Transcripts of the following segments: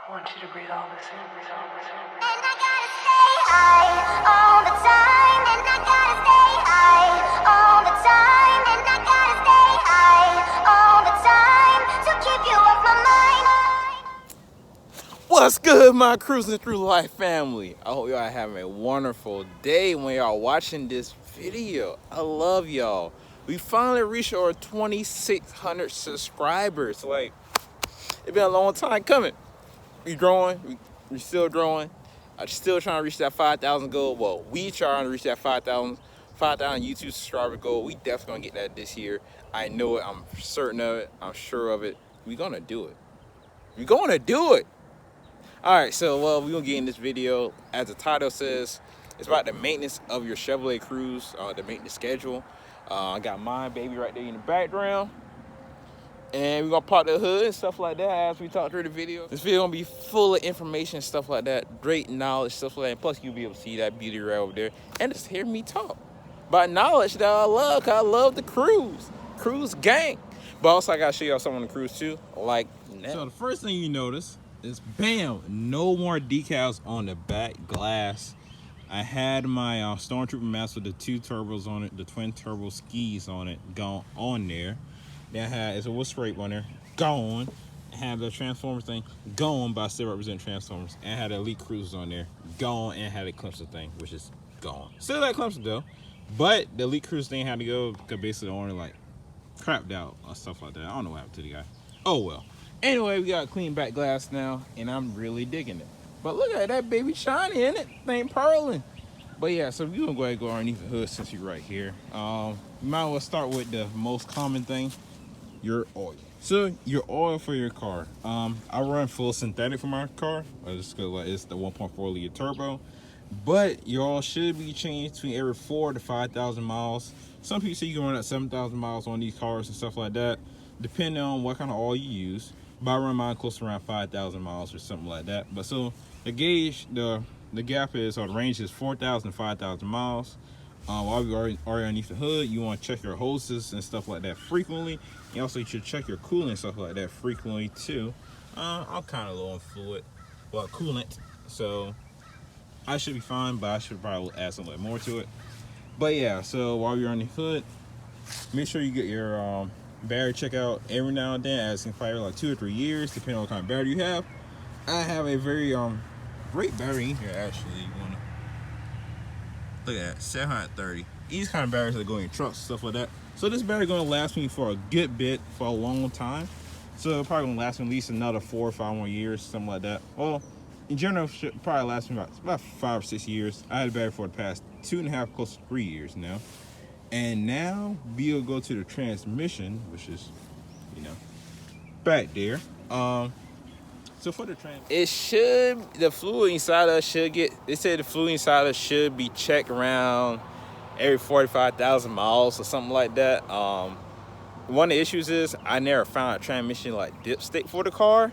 I want you to breathe all this in, breathe all this in. And I gotta stay high all the time. And I gotta stay high all the time. And I gotta stay high all the time to keep you off my mind. What's good, my cruising through life family? I hope y'all are having a wonderful day when y'all watching this video. I love y'all. We finally reached our 2,600 subscribers. Like, it's been a long time coming. We growing, we still growing. I'm still trying to reach that 5,000 goal. Well, we trying to reach that 5,000 YouTube subscriber goal. We definitely gonna get that this year. I know it, I'm certain of it, I'm sure of it. We gonna do it. We gonna do it. All right, so we're gonna get in this video. As the title says, it's about the maintenance of your Chevy Cruze, the maintenance schedule. I got my baby right there in the background. And we're gonna pop the hood and stuff like that as we talk through the video. This video gonna be full of information, stuff like that, great knowledge, stuff like that. Plus you'll be able to see that beauty right over there and just hear me talk about knowledge that I love, 'cause I love the Cruze gang. But also I gotta show y'all something on the Cruze too, like now. So the first thing you notice is, bam, no more decals on the back glass. I had my Stormtrooper mask with the two turbos on it, the twin turbo skis on it, gone on there. Then I had, it's a wood scrape on there, gone. I had the Transformers thing, gone, but I still represent Transformers. And I had the Elite Cruze on there, gone, and had a Clemson thing, which is gone. Still that Clemson though, but the Elite Cruze thing had to go because basically the owner like crapped out or stuff like that. I don't know what happened to the guy. Oh well. Anyway, we got clean back glass now, and I'm really digging it. But look at that baby shiny in it, thing purling. But yeah, so we're gonna go ahead and go underneath the hood since you're right here. You might as well start with the most common thing, your oil. So your oil for your car. I run full synthetic for my car. Just cause like it's the 1.4 liter turbo. But your oil should be changed between every 4,000 to 5,000 miles. Some people say you can run at 7,000 miles on these cars and stuff like that, depending on what kind of oil you use. But I run mine close to around 5,000 miles or something like that. But so the gauge, the gap is, or the range is 4,000 to 5,000 miles. While you're already underneath the hood, you want to check your hoses and stuff like that frequently. And also you should check your coolant and stuff like that frequently too. I'm kind of low on fluid, well, coolant, so I should be fine, but I should probably add something more to it. But yeah, so while you're on the hood, make sure you get your battery check out every now and then, as it can fire like 2 or 3 years, depending on what kind of battery you have. I have a very great battery in here actually. You wanna look at that, 730. These kind of batteries that go in your trucks, stuff like that. So this battery gonna last me for a good bit, for a long time. So it'll probably gonna last me at least another 4 or 5 more years, something like that. Well, in general, it should probably last me about 5 or 6 years. I had a battery for the past 2.5, close to 3 years now. And now we'll go to the transmission, which is, you know, back there. So for the the fluid inside us should get, they said the fluid inside us should be checked around every 45,000 miles or something like that. One of the issues is I never found a transmission like dipstick for the car,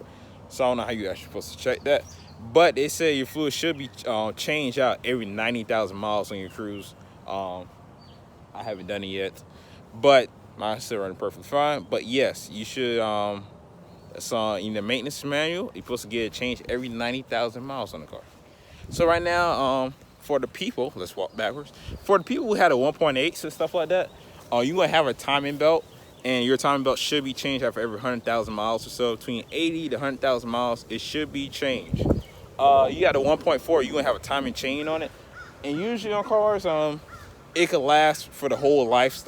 so I don't know how you actually supposed to check that. But they say your fluid should be changed out every 90,000 miles on your Cruze. I haven't done it yet, but mine's still running perfectly fine. But yes, you should, it's in the maintenance manual, you're supposed to get it changed every 90,000 miles on the car. So right now, for the people, let's walk backwards. For the people who had a 1.8 and stuff like that, you're gonna have a timing belt, and your timing belt should be changed after every 100,000 miles or so. Between 80 to 100,000 miles, it should be changed. You got a 1.4, you're gonna have a timing chain on it, and usually on cars, it could last for the whole life,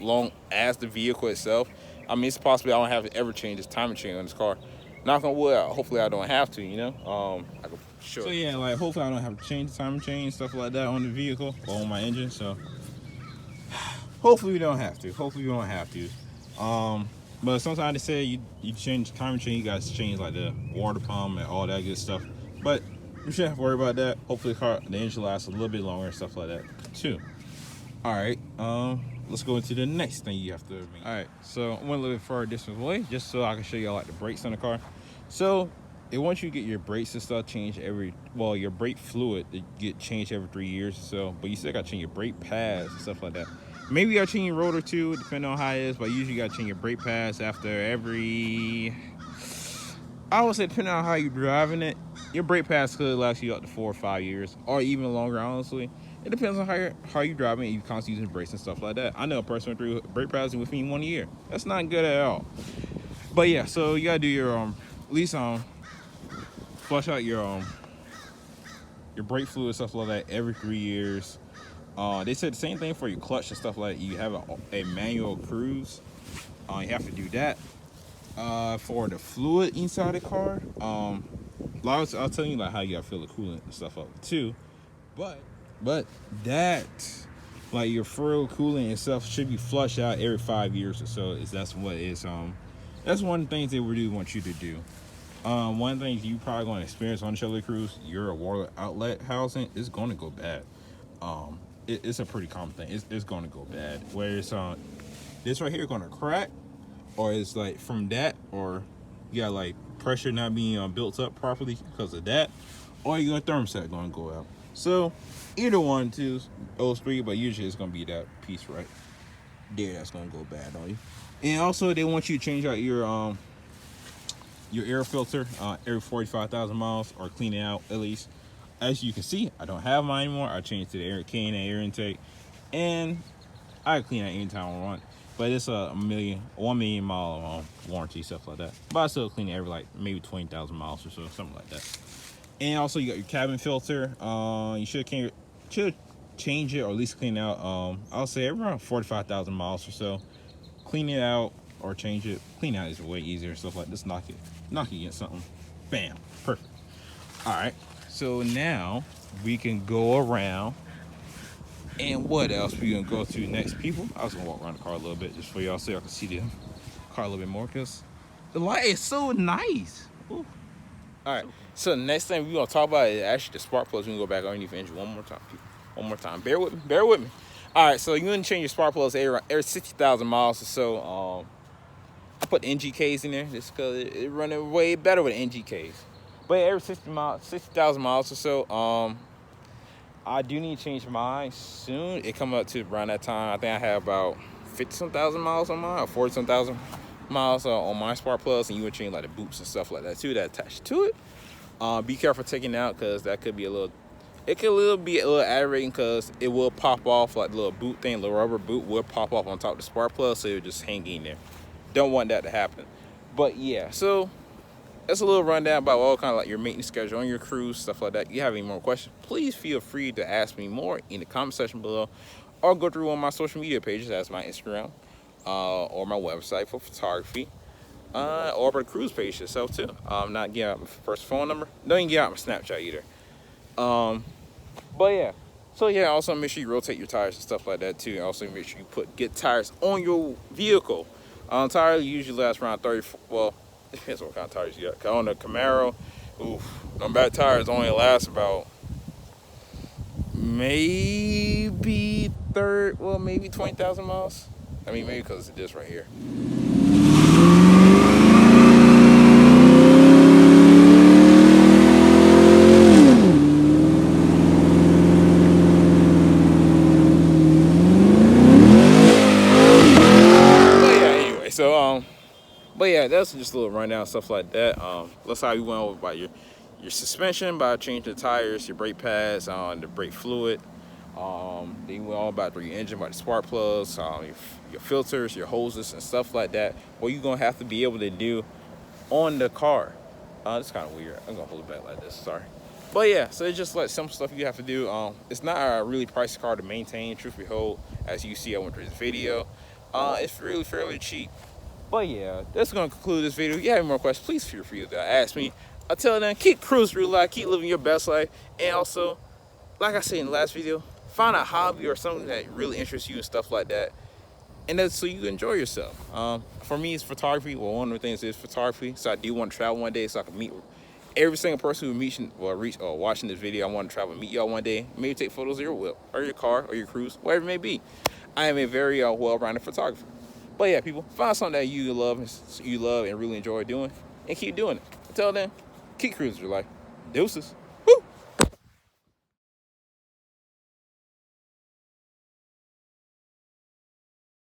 long as the vehicle itself. I mean, it's possible I don't have to ever change this timing chain on this car. Knock on wood, hopefully I don't have to, you know. I can sure. So yeah, like hopefully I don't have to change the timing chain, stuff like that on the vehicle or on my engine. So hopefully we don't have to. But sometimes they say you change the timing chain, you guys change like the water pump and all that good stuff. But you shouldn't have to worry about that. Hopefully the engine lasts a little bit longer and stuff like that too. All right, let's go into the next thing you have to make. All right, so I went a little bit further distance away just so I can show y'all like the brakes on the car. So it wants you to get your brakes and stuff changed your brake fluid to get changed every 3 years or so, but you still got to change your brake pads and stuff like that. Maybe you got to change your rotor too, depending on how it is, but usually you got to change your brake pads after every I would say depending on how you're driving it, your brake pads could last you up to 4 or 5 years, or even longer. Honestly, it depends on how you driving. You constantly using brakes and stuff like that. I know a person went through brake pads within 1 year. That's not good at all. But yeah, so you gotta do your at least flush out your brake fluid, stuff like that, every 3 years. They said the same thing for your clutch and stuff like that. You have a manual cruise. You have to do that. For the fluid inside the car, I'll tell you like how you gotta fill the coolant and stuff up too. But that, like your fuel coolant and stuff, should be flushed out every 5 years or so. That's what is that's one of the things they really want you to do. One of the things you probably gonna experience on Chevy Cruze, your water outlet housing is gonna go bad. It's a pretty common thing. It's gonna go bad. Where it's this right here gonna crack, or it's like from that, or you got like pressure not being built up properly because of that, or your thermostat gonna go out. So either one, two, those three, but usually it's gonna be that piece right there that's gonna go bad on you. And also they want you to change out your air filter every 45,000 miles, or clean it out at least. As you can see, I don't have mine anymore. I changed to the air intake, and I clean it anytime I want. But it's a 1 million mile warranty, stuff like that. But I still clean it every like maybe 20,000 miles or so, something like that. And also you got your cabin filter. You should change it, or at least clean it out. I'll say around 45,000 miles or so. Clean it out or change it. Clean it out is way easier. Stuff like this, knock it against something. Bam, perfect. All right. So now we can go around, and what else we gonna go to next, people? I was gonna walk around the car a little bit just for y'all so y'all can see the car a little bit more, because the light is so nice. Ooh. All right, so the next thing we're gonna talk about is actually the spark plugs. We can go back underneath the engine one more time, people. One more time. Bear with me. All right, so you're gonna change your spark plugs every 60,000 miles or so. I put NGKs in there just because it running way better with NGKs. But every 60,000 miles or so, I do need to change mine soon. It come up to around that time. I think I have about 50-some thousand miles on mine, or 40-some thousand miles on my spark plugs, and you would change like the boots and stuff like that too that attach to it. Be careful taking it out, because that could be a little aggravating, because it will pop off, like the little boot thing, the rubber boot will pop off on top of the spark plug, so it just hang in there. Don't want that to happen. But yeah, so that's a little rundown about all kind of like your maintenance schedule on your Cruze, stuff like that. If you have any more questions, please feel free to ask me more in the comment section below, or go through one of my social media pages. That's my Instagram, or my website for photography, or my Cruze page itself too. Not giving out my first phone number. Don't even give out my Snapchat either. But yeah. So yeah, also make sure you rotate your tires and stuff like that too. Also make sure you get tires on your vehicle. Tires usually last around 30. Well, depends what kind of tires you got. On the Camaro, them back tires only last about maybe 20,000 miles. I mean, maybe because of this right here. But yeah, that's just a little rundown, stuff like that. That's how we went over about your suspension, by changing the tires, your brake pads, the brake fluid. Then we went all about your engine, about the spark plugs, your filters, your hoses, and stuff like that. What you're gonna have to be able to do on the car. It's kind of weird. I'm gonna hold it back like this. Sorry. But yeah, so it's just like simple stuff you have to do. It's not a really pricey car to maintain. Truth be told, as you see, I went through this video. It's really fairly cheap. But yeah, that's going to conclude this video. If you have any more questions, please feel free to ask me. Until then, keep cruising through life, keep living your best life. And also, like I said in the last video, find a hobby or something that really interests you and stuff like that. And that's so you can enjoy yourself. For me, it's photography. Well, one of the things is photography. So I do want to travel one day so I can meet every single person who watching this video. I want to travel and meet y'all one day. Maybe take photos of your whip, or your car, or your Cruze, whatever it may be. I am a very well-rounded photographer. But yeah, people, find something that you love and really enjoy doing, and keep doing it. Until then, keep cruising your life. Deuces.